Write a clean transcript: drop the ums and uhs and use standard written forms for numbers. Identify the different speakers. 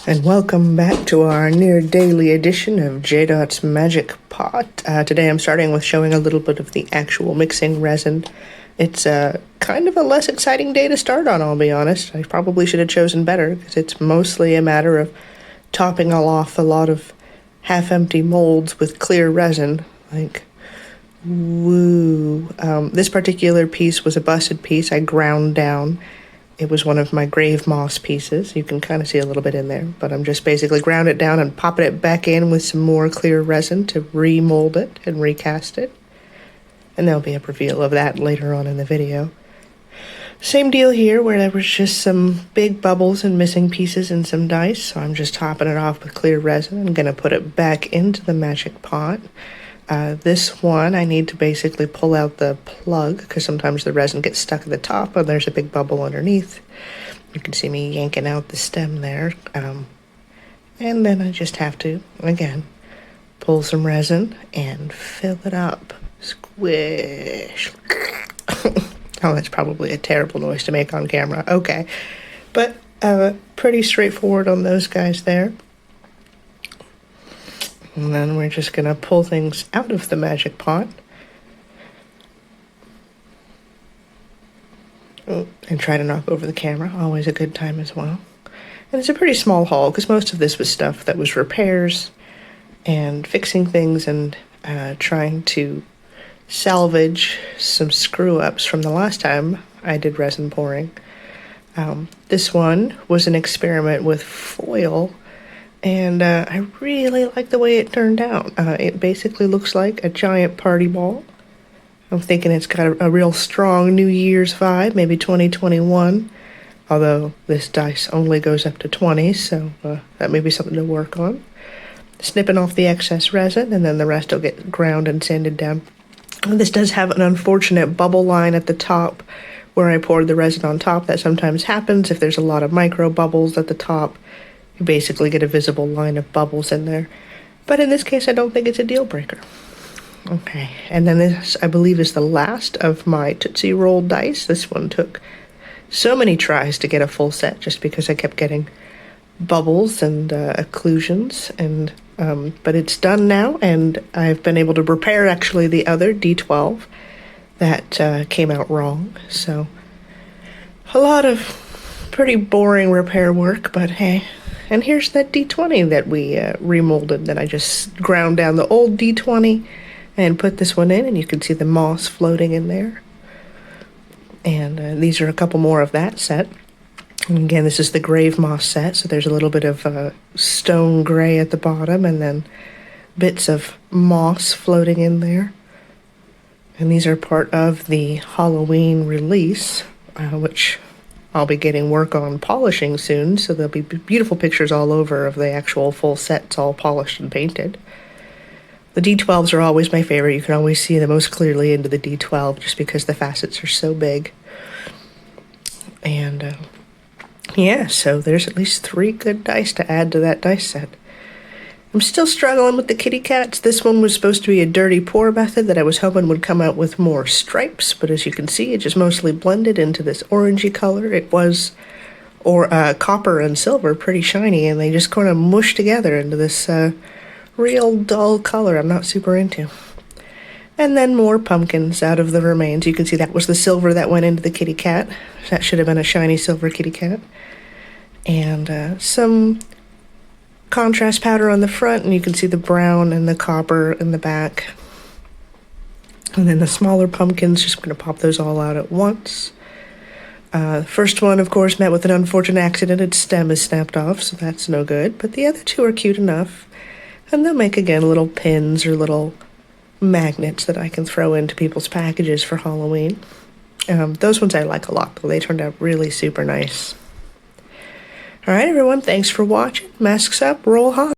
Speaker 1: And welcome back to our near daily edition of J.Dot's Magic Pot. Today I'm starting with showing a little bit of the actual mixing resin. It's kind of a less exciting day to start on, I'll be honest. I probably should have chosen better because it's mostly a matter of topping off a lot of half-empty molds with clear resin. Like, woo. This particular piece was a busted piece I ground down. It was one of my grave moss pieces. You can kind of see a little bit in there, but I'm just basically ground it down and popping it back in with some more clear resin to remold it and recast it. And there'll be a reveal of that later on in the video. Same deal here where there was just some big bubbles and missing pieces and some dice, so I'm just topping it off with clear resin. I'm going to put it back into the magic pot. This one, I need to basically pull out the plug because sometimes the resin gets stuck at the top and there's a big bubble underneath. You can see me yanking out the stem there. And then I just have to, again, pull some resin and fill it up. Squish. Oh, that's probably a terrible noise to make on camera. Okay. But pretty straightforward on those guys there. And then we're just going to pull things out of the magic pot. Oh, and try to knock over the camera. Always a good time as well. And it's a pretty small haul because most of this was stuff that was repairs and fixing things and trying to salvage some screw-ups from the last time I did resin pouring. This one was an experiment with foil. And I really like the way it turned out. It basically looks like a giant party ball. I'm thinking it's got a real strong New Year's vibe, maybe 2021. Although this dice only goes up to 20, so that may be something to work on. Snipping off the excess resin, and then the rest will get ground and sanded down. And this does have an unfortunate bubble line at the top where I poured the resin on top. That sometimes happens if there's a lot of micro bubbles at the top. You basically get a visible line of bubbles in there. But in this case, I don't think it's a deal breaker. Okay, and then this, I believe, is the last of my Tootsie Roll dice. This one took so many tries to get a full set just because I kept getting bubbles and occlusions. But it's done now, and I've been able to repair, actually, the other D12 that came out wrong. So, a lot of pretty boring repair work, but hey. And here's that D20 that we remolded that I just ground down the old D20 and put this one in, and you can see the moss floating in there. And these are a couple more of that set. And again, this is the grave moss set, so there's a little bit of stone gray at the bottom and then bits of moss floating in there. And these are part of the Halloween release, which I'll be getting work on polishing soon, so there'll be beautiful pictures all over of the actual full sets all polished and painted. The D12s are always my favorite. You can always see the most clearly into the D12 just because the facets are so big. And yeah, so there's at least 3 good dice to add to that dice set. I'm still struggling with the kitty cats. This one was supposed to be a dirty pour method that I was hoping would come out with more stripes, but as you can see, it just mostly blended into this orangey color. It was copper and silver, pretty shiny, and they just kind of mushed together into this real dull color I'm not super into. And then more pumpkins out of the remains. You can see that was the silver that went into the kitty cat. That should have been a shiny silver kitty cat. And some contrast powder on the front, and you can see the brown and the copper in the back. And then the smaller pumpkins, just going to pop those all out at once. The first one, of course, met with an unfortunate accident. Its stem is snapped off, so that's no good. But the other 2 are cute enough. And they'll make, again, little pins or little magnets that I can throw into people's packages for Halloween. Those ones I like a lot, though. They turned out really super nice. All right, everyone, thanks for watching. Masks up, roll hot.